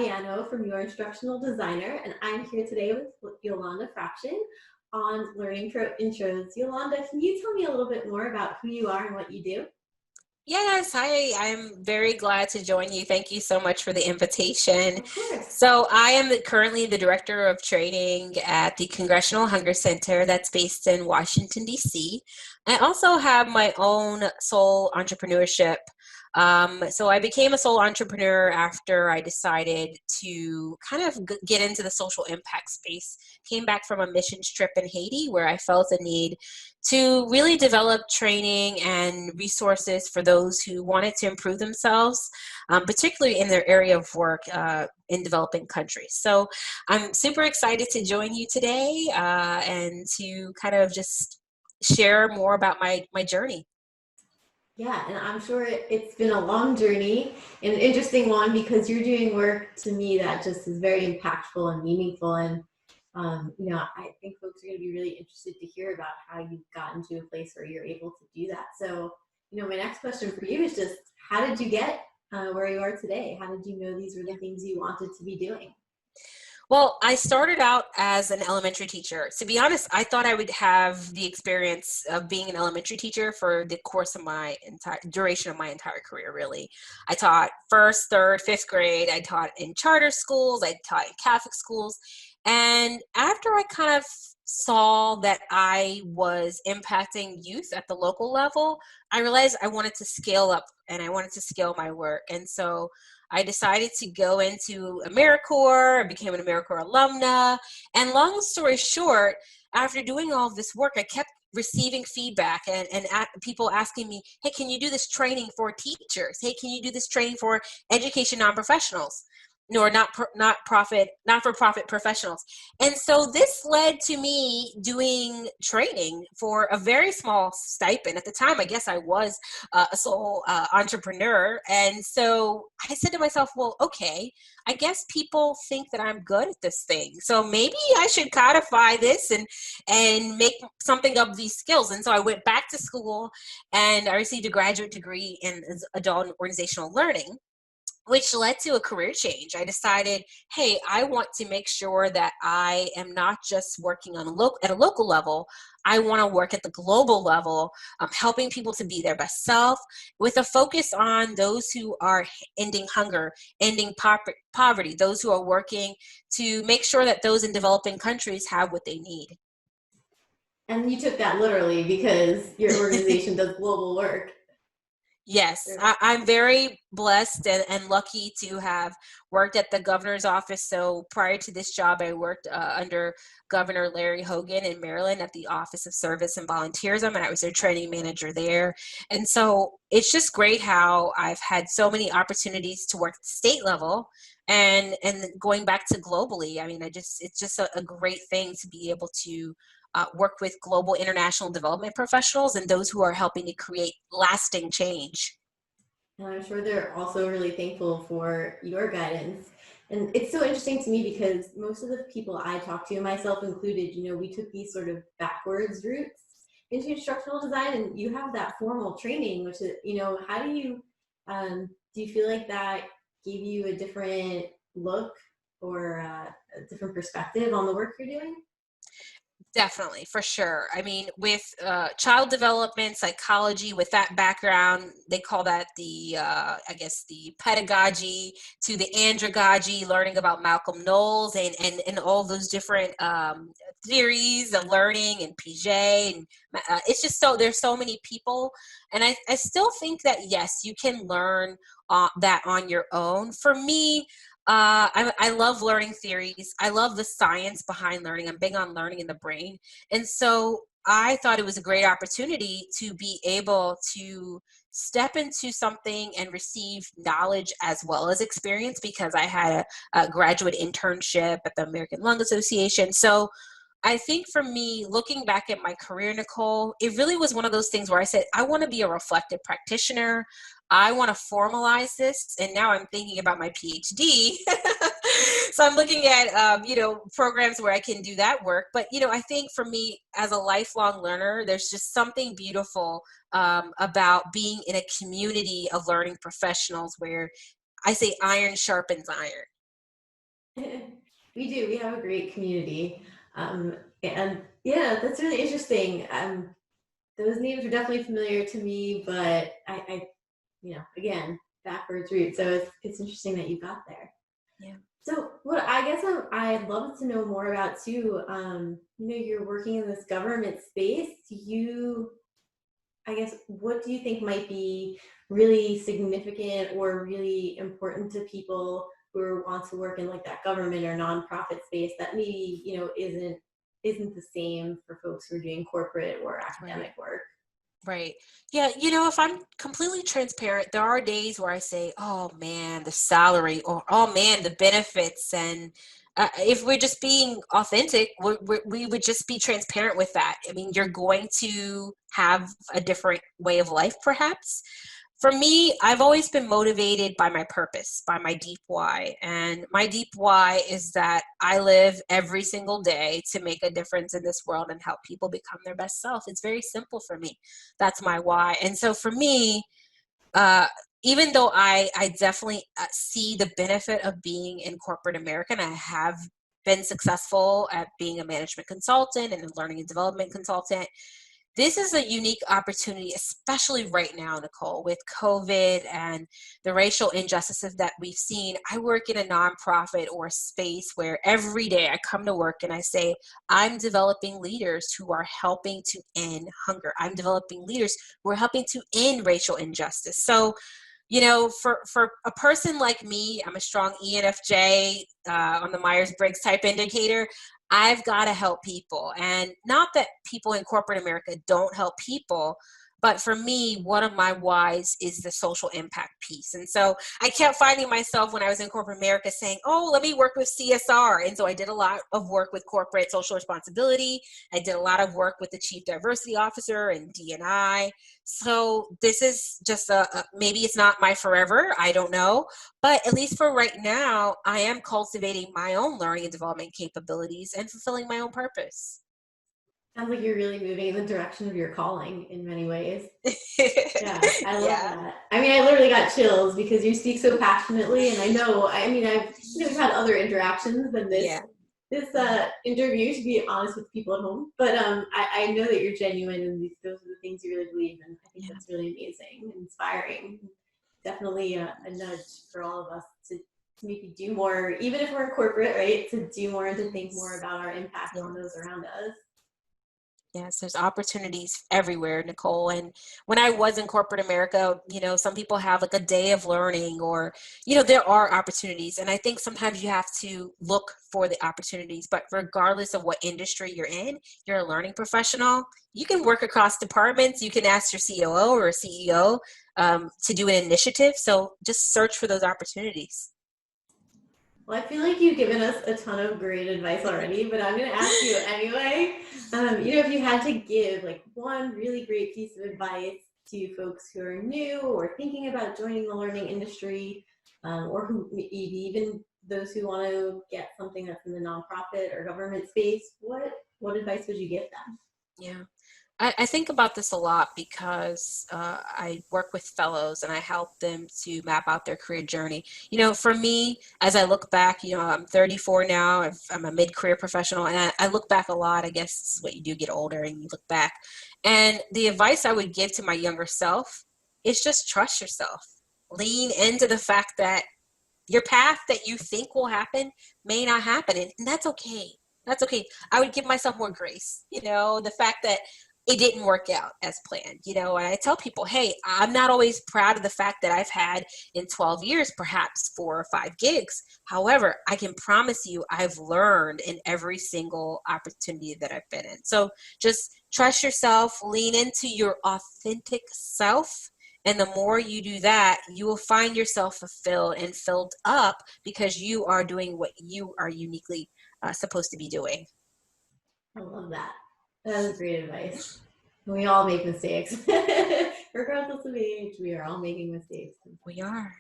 Fabiano from Your Instructional Designer, and I'm here today with Yolanda Fraction on Learning Pro Intros. Yolanda, can you tell me a little bit more about who you are and what you do? Yes, hi. I'm very glad to join you. Thank you so much for the invitation. Of course. So, I am currently the director of training at the Congressional Hunger Center that's based in Washington, D.C. I also have my own sole entrepreneurship. So, I became a sole entrepreneur after I decided to kind of get into the social impact space. Came back from a missions trip in Haiti where I felt a need to really develop training and resources for those who wanted to improve themselves, particularly in their area of work in developing countries. So I'm super excited to join you today and to kind of just share more about my journey. Yeah, and I'm sure it's been a long journey and an interesting one because you're doing work to me that just is very impactful and meaningful. And, I think folks are going to be really interested to hear about how you've gotten to a place where you're able to do that. So, my next question for you is just how did you get where you are today? How did you know these were the things you wanted to be doing? Well, I started out as an elementary teacher. To be honest, I thought I would have the experience of being an elementary teacher for the course of my entire duration of my entire career, really. I taught first, third, fifth grade. I taught in charter schools. I taught in Catholic schools. And after I kind of saw that I was impacting youth at the local level, I realized I wanted to scale up and I wanted to scale my work. And so I decided to go into AmeriCorps. I became an AmeriCorps alumna. And long story short, after doing all of this work, I kept receiving feedback and people asking me, hey, can you do this training for teachers? Hey, can you do this training for education non-professionals? Or not-for-profit professionals. And so this led to me doing training for a very small stipend. At the time, I guess I was a sole entrepreneur. And so I said to myself, well, okay, I guess people think that I'm good at this thing. So maybe I should codify this and make something of these skills. And so I went back to school and I received a graduate degree in adult organizational learning, which led to a career change. I decided, hey, I want to make sure that I am not just working on at a local level. I want to work at the global level, helping people to be their best self with a focus on those who are ending hunger, ending poverty, those who are working to make sure that those in developing countries have what they need. And you took that literally because your organization does global work. Yes, Sure. I'm very blessed and lucky to have worked at the governor's office. So prior to this job, I worked under Governor Larry Hogan in Maryland at the Office of Service and Volunteerism, and I was their training manager there. And so it's just great how I've had so many opportunities to work at the state level and going back to globally. I mean, it's just a great thing to be able to work with global international development professionals and those who are helping to create lasting change. And I'm sure they're also really thankful for your guidance. And it's so interesting to me because most of the people I talk to, myself included, we took these sort of backwards routes into instructional design, and you have that formal training, which is, how do you feel like that gave you a different look or a different perspective on the work you're doing? Definitely, for sure. I mean, with child development, psychology, with that background, they call that I guess, the pedagogy to the andragogy, learning about Malcolm Knowles and all those different theories of learning and Piaget. And it's just there's so many people. And I still think that, yes, you can learn that on your own. For me, I love learning theories. I love the science behind learning. I'm big on learning in the brain. And so I thought it was a great opportunity to be able to step into something and receive knowledge as well as experience because I had a graduate internship at the American Lung Association. So I think for me, looking back at my career, Nicole, it really was one of those things where I said, I want to be a reflective practitioner. I want to formalize this. And now I'm thinking about my PhD. So I'm looking at, programs where I can do that work. But, I think for me as a lifelong learner, there's just something beautiful about being in a community of learning professionals where I say iron sharpens iron. We do. We have a great community. And yeah, that's really interesting. Those names are definitely familiar to me, but again, backwards roots. So it's interesting that you got there. Yeah. So what I guess I'd love to know more about too. You're working in this government space. I guess, what do you think might be really significant or really important to people who want to work in like that government or nonprofit space that maybe, isn't the same for folks who are doing corporate or Right. academic work? Right. Yeah. If I'm completely transparent, there are days where I say, oh man, the salary, or oh man, the benefits. And if we're just being authentic, we would just be transparent with that. I mean, you're going to have a different way of life, perhaps. For me, I've always been motivated by my purpose, by my deep why. And my deep why is that I live every single day to make a difference in this world and help people become their best self. It's very simple for me. That's my why. And so for me, uh, even though I definitely see the benefit of being in corporate America, and I have been successful at being a management consultant and a learning and development consultant, this is a unique opportunity, especially right now, Nicole, with COVID and the racial injustices that we've seen. I work in a nonprofit or a space where every day I come to work and I say, I'm developing leaders who are helping to end hunger. I'm developing leaders who are helping to end racial injustice. So, for a person like me, I'm a strong ENFJ on the Myers-Briggs type indicator. I've got to help people. And not that people in corporate America don't help people, but for me, one of my whys is the social impact piece. And so I kept finding myself when I was in corporate America saying, oh, let me work with CSR. And so I did a lot of work with corporate social responsibility. I did a lot of work with the chief diversity officer and D&I. So this is just maybe it's not my forever. I don't know. But at least for right now, I am cultivating my own learning and development capabilities and fulfilling my own purpose. Sounds like you're really moving in the direction of your calling in many ways. Yeah, I love Yeah, that. I mean, I literally got chills because you speak so passionately, and I know. I mean, we've had other interactions than this yeah, this yeah, interview. To be honest with people at home, but I know that you're genuine, and those are the things you really believe, and I think yeah. that's really amazing and inspiring. Definitely a nudge for all of us to maybe do more, even if we're in corporate, right? To do more and to think more Yes, about our impact on those yes. around us. Yes, there's opportunities everywhere, Nicole. And when I was in corporate America, some people have like a day of learning or, there are opportunities. And I think sometimes you have to look for the opportunities. But regardless of what industry you're a learning professional. You can work across departments. You can ask your COO or CEO to do an initiative. So just search for those opportunities. Well, I feel like you've given us a ton of great advice already, but I'm going to ask you anyway. If you had to give like one really great piece of advice to folks who are new or thinking about joining the learning industry, or who maybe even those who want to get something that's in the nonprofit or government space, what advice would you give them? Yeah. I think about this a lot because I work with fellows and I help them to map out their career journey. For me, as I look back, I'm 34 now. I'm a mid-career professional, and I look back a lot. I guess it's what you do, get older and you look back. And the advice I would give to my younger self is just trust yourself. Lean into the fact that your path that you think will happen may not happen, and that's okay. That's okay. I would give myself more grace. The fact that it didn't work out as planned. And I tell people, hey, I'm not always proud of the fact that I've had in 12 years perhaps 4 or 5 gigs. However, I can promise you I've learned in every single opportunity that I've been in. So just trust yourself, lean into your authentic self, and the more you do that, you will find yourself fulfilled and filled up because you are doing what you are uniquely supposed to be doing. I love that. That is great advice. We all make mistakes. Regardless of age, we are all making mistakes. We are.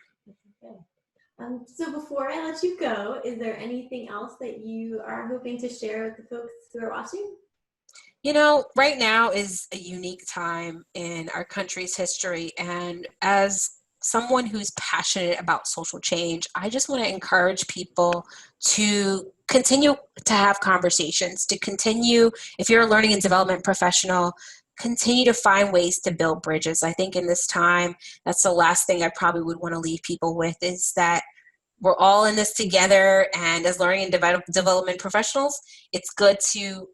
Okay. So before I let you go, is there anything else that you are hoping to share with the folks who are watching? Right now is a unique time in our country's history. And as someone who's passionate about social change, I just want to encourage people to continue to have conversations, to continue, if you're a learning and development professional, continue to find ways to build bridges. I think in this time, that's the last thing I probably would want to leave people with, is that we're all in this together. And as learning and development professionals, it's good to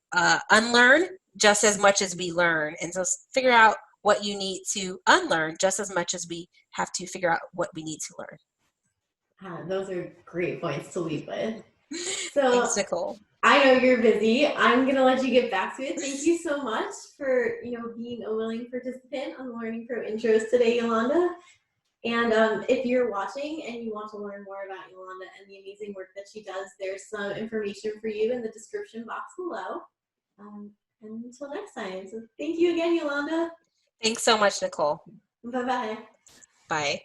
unlearn just as much as we learn. And so figure out what you need to unlearn just as much as we have to figure out what we need to learn. Those are great points to leave with. So thanks, Nicole. I know you're busy. I'm going to let you get back to it. Thank you so much for, being a willing participant on the Learning Pro Intros today, Yolanda. And if you're watching and you want to learn more about Yolanda and the amazing work that she does, there's some information for you in the description box below. And until next time. So thank you again, Yolanda. Thanks so much, Nicole. Bye-bye. Bye.